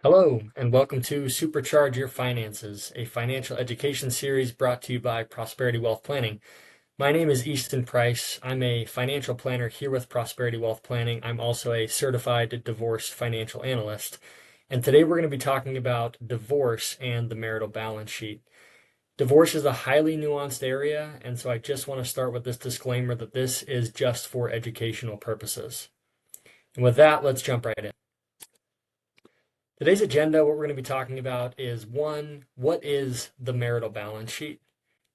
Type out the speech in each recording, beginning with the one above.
Hello, and welcome to Supercharge Your Finances, a financial education series brought to you by Prosperity Wealth Planning. My name is Easton Price. I'm a financial planner here with Prosperity Wealth Planning. I'm also a certified divorce financial analyst. And today we're going to be talking about divorce and the marital balance sheet. Divorce is a highly nuanced area, and so I just want to start with this disclaimer that this is just for educational purposes. And with that, let's jump right in. Today's agenda, what we're going to be talking about is one, what is the marital balance sheet?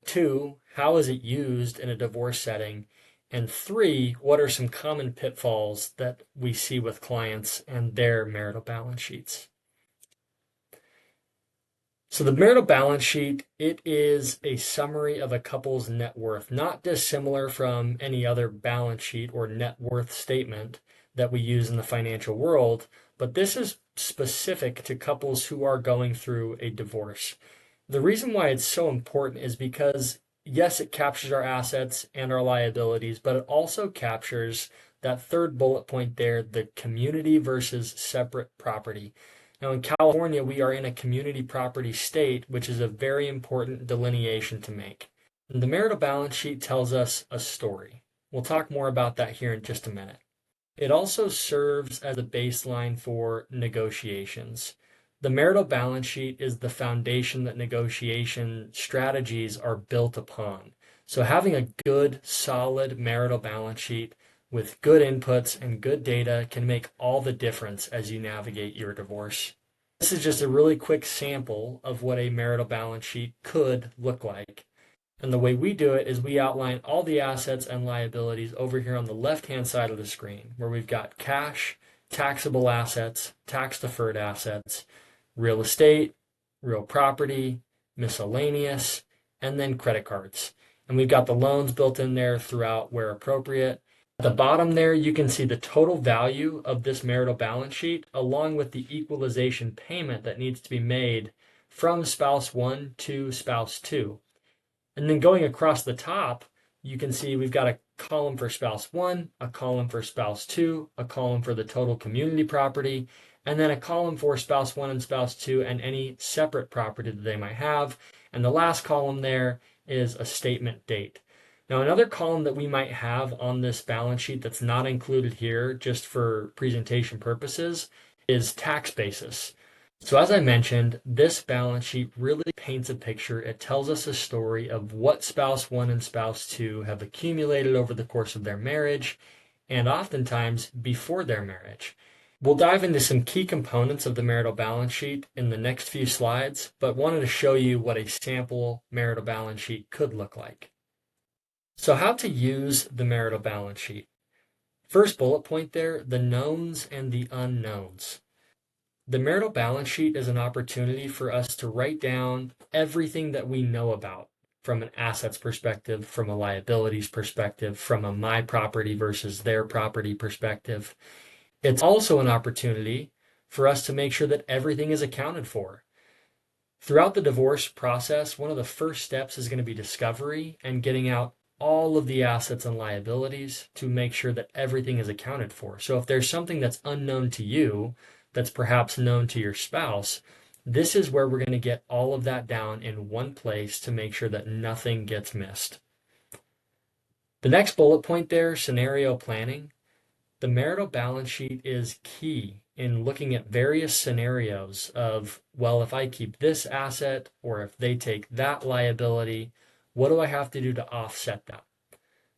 Two, how is it used in a divorce setting? And three, what are some common pitfalls that we see with clients and their marital balance sheets? So the marital balance sheet, it is a summary of a couple's net worth, not dissimilar from any other balance sheet or net worth statement that we use in the financial world, but this is specific to couples who are going through a divorce. The reason why it's so important is because, yes, it captures our assets and our liabilities, but it also captures that third bullet point there, the community versus separate property. Now, in California, we are in a community property state, which is a very important delineation to make. And the marital balance sheet tells us a story. We'll talk more about that here in just a minute. It also serves as a baseline for negotiations. The marital balance sheet is the foundation that negotiation strategies are built upon. So having a good, solid marital balance sheet with good inputs and good data can make all the difference as you navigate your divorce. This is just a really quick sample of what a marital balance sheet could look like. And the way we do it is we outline all the assets and liabilities over here on the left-hand side of the screen, where we've got cash, taxable assets, tax-deferred assets, real estate, real property, miscellaneous, and then credit cards. And we've got the loans built in there throughout where appropriate. At the bottom there, you can see the total value of this marital balance sheet, along with the equalization payment that needs to be made from spouse one to spouse two. And then going across the top, you can see we've got a column for spouse one, a column for spouse two, a column for the total community property, and then a column for spouse one and spouse two and any separate property that they might have. And the last column there is a statement date. Now, another column that we might have on this balance sheet that's not included here just for presentation purposes is tax basis. So as I mentioned, this balance sheet really paints a picture. It tells us a story of what spouse one and spouse two have accumulated over the course of their marriage and oftentimes before their marriage. We'll dive into some key components of the marital balance sheet in the next few slides, but wanted to show you what a sample marital balance sheet could look like. So how to use the marital balance sheet. First bullet point there, the knowns and the unknowns. The marital balance sheet is an opportunity for us to write down everything that we know about from an assets perspective, from a liabilities perspective, from a my property versus their property perspective. It's also an opportunity for us to make sure that everything is accounted for. Throughout the divorce process, one of the first steps is going to be discovery and getting out all of the assets and liabilities to make sure that everything is accounted for. So if there's something that's unknown to you, that's perhaps known to your spouse, this is where we're going to get all of that down in one place to make sure that nothing gets missed. The next bullet point there, scenario planning. The marital balance sheet is key in looking at various scenarios of, well, if I keep this asset or if they take that liability, what do I have to do to offset that?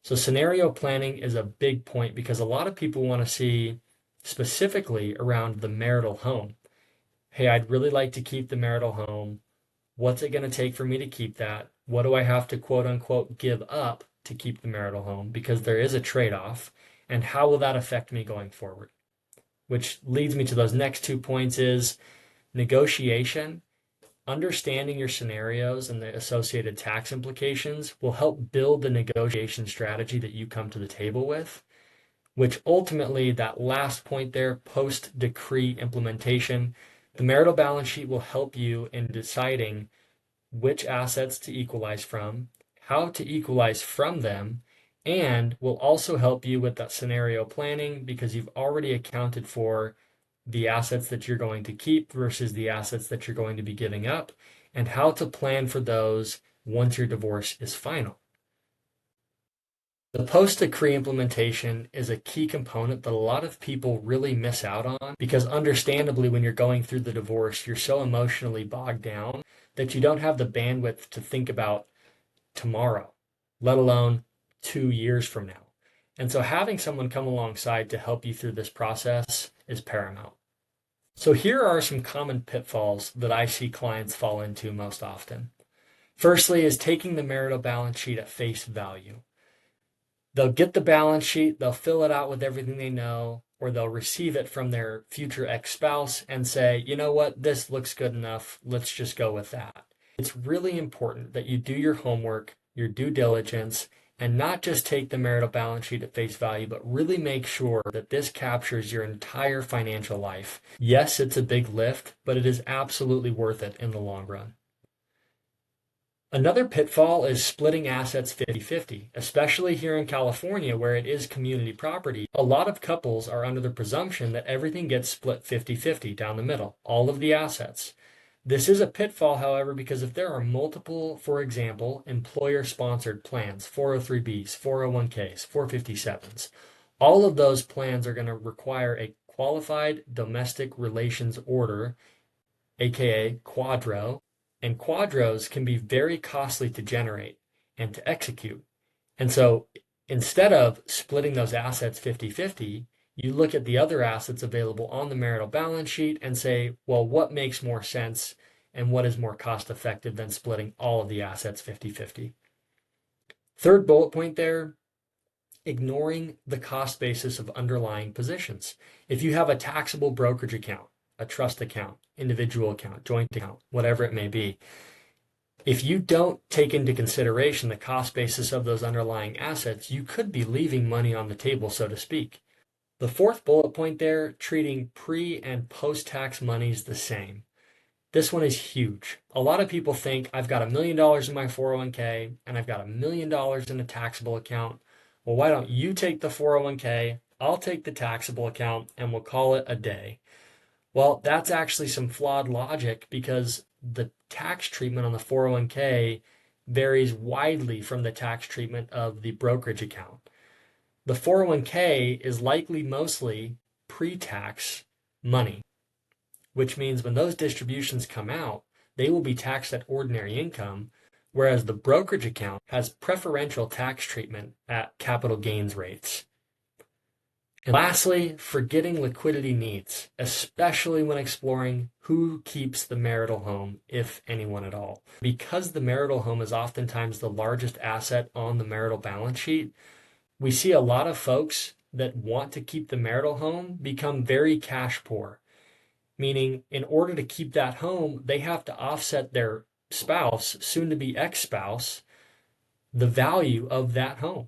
So scenario planning is a big point because a lot of people want to see specifically around the marital home. Hey, I'd really like to keep the marital home. What's it going to take for me to keep that? What do I have to quote unquote give up to keep the marital home? Because there is a trade-off. And how will that affect me going forward? Which leads me to those next 2 points is negotiation. Understanding your scenarios and the associated tax implications will help build the negotiation strategy that you come to the table with, which ultimately, that last point there, post-decree implementation, the marital balance sheet will help you in deciding which assets to equalize from, how to equalize from them, and will also help you with that scenario planning because you've already accounted for the assets that you're going to keep versus the assets that you're going to be giving up, and how to plan for those once your divorce is final. The post-decree implementation is a key component that a lot of people really miss out on because understandably when you're going through the divorce, you're so emotionally bogged down that you don't have the bandwidth to think about tomorrow, let alone 2 years from now. And so having someone come alongside to help you through this process is paramount. So here are some common pitfalls that I see clients fall into most often. Firstly is taking the marital balance sheet at face value. They'll get the balance sheet, they'll fill it out with everything they know, or they'll receive it from their future ex-spouse and say, you know what, this looks good enough, let's just go with that. It's really important that you do your homework, your due diligence, and not just take the marital balance sheet at face value, but really make sure that this captures your entire financial life. Yes, it's a big lift, but it is absolutely worth it in the long run. Another pitfall is splitting assets 50-50, especially here in California where it is community property. A lot of couples are under the presumption that everything gets split 50-50 down the middle, all of the assets. This is a pitfall, however, because if there are multiple, for example, employer-sponsored plans, 403Bs, 401Ks, 457s, all of those plans are going to require a qualified domestic relations order, aka quadro, and quadros can be very costly to generate and to execute. And so instead of splitting those assets 50-50, you look at the other assets available on the marital balance sheet and say, well, what makes more sense and what is more cost effective than splitting all of the assets 50-50? Third bullet point there, ignoring the cost basis of underlying positions. If you have a taxable brokerage account, a trust account, individual account, joint account, whatever it may be, if you don't take into consideration the cost basis of those underlying assets, you could be leaving money on the table, so to speak. The fourth bullet point there, treating pre and post-tax monies the same. This one is huge. A lot of people think I've got $1 million in my 401k and I've got $1 million in a taxable account. Well, why don't you take the 401k, I'll take the taxable account, and we'll call it a day. Well, that's actually some flawed logic because the tax treatment on the 401k varies widely from the tax treatment of the brokerage account. The 401k is likely mostly pre-tax money, which means when those distributions come out, they will be taxed at ordinary income, whereas the brokerage account has preferential tax treatment at capital gains rates. And lastly, forgetting liquidity needs, especially when exploring who keeps the marital home, if anyone at all. Because the marital home is oftentimes the largest asset on the marital balance sheet, we see a lot of folks that want to keep the marital home become very cash poor, meaning in order to keep that home, they have to offset their spouse, soon to be ex-spouse, the value of that home.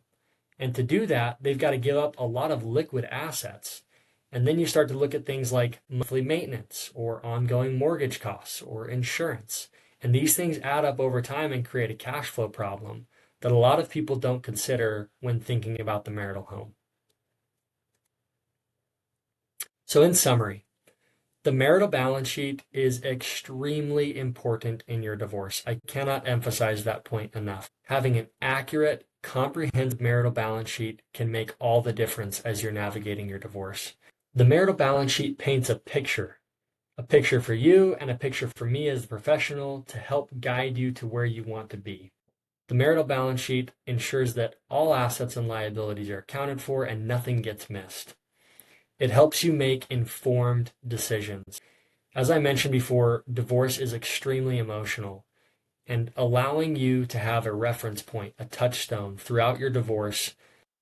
And to do that, they've got to give up a lot of liquid assets. And then you start to look at things like monthly maintenance or ongoing mortgage costs or insurance. And these things add up over time and create a cash flow problem that a lot of people don't consider when thinking about the marital home. So in summary, the marital balance sheet is extremely important in your divorce. I cannot emphasize that point enough. Having an accurate, comprehensive marital balance sheet can make all the difference as you're navigating your divorce. The marital balance sheet paints a picture for you and a picture for me as the professional to help guide you to where you want to be. The marital balance sheet ensures that all assets and liabilities are accounted for and nothing gets missed. It helps you make informed decisions. As I mentioned before, divorce is extremely emotional. And allowing you to have a reference point, a touchstone throughout your divorce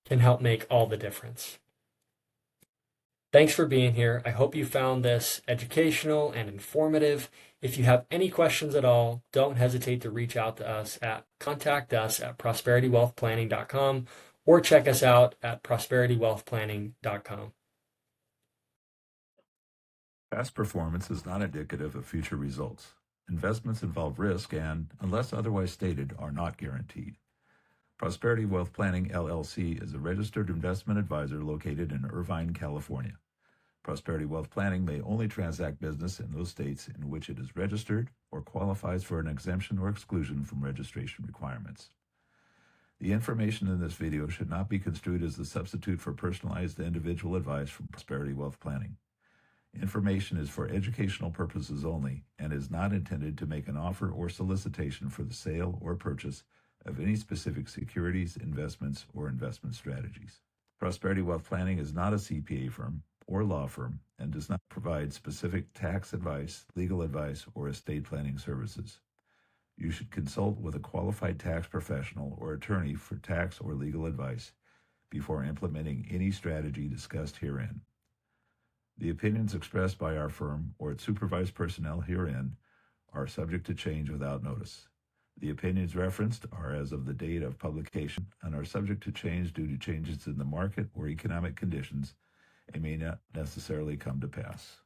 can help make all the difference. Thanks for being here. I hope you found this educational and informative. If you have any questions at all, don't hesitate to reach out to us at contactus@prosperitywealthplanning.com or check us out at prosperitywealthplanning.com. Past performance is not indicative of future results. Investments involve risk and, unless otherwise stated, are not guaranteed. Prosperity Wealth Planning, LLC is a registered investment advisor located in Irvine, California. Prosperity Wealth Planning may only transact business in those states in which it is registered or qualifies for an exemption or exclusion from registration requirements. The information in this video should not be construed as a substitute for personalized individual advice from Prosperity Wealth Planning. Information is for educational purposes only and is not intended to make an offer or solicitation for the sale or purchase of any specific securities, investments, or investment strategies. Prosperity Wealth Planning is not a CPA firm or law firm and does not provide specific tax advice, legal advice, or estate planning services. You should consult with a qualified tax professional or attorney for tax or legal advice before implementing any strategy discussed herein. The opinions expressed by our firm or its supervised personnel herein are subject to change without notice. The opinions referenced are as of the date of publication and are subject to change due to changes in the market or economic conditions and may not necessarily come to pass.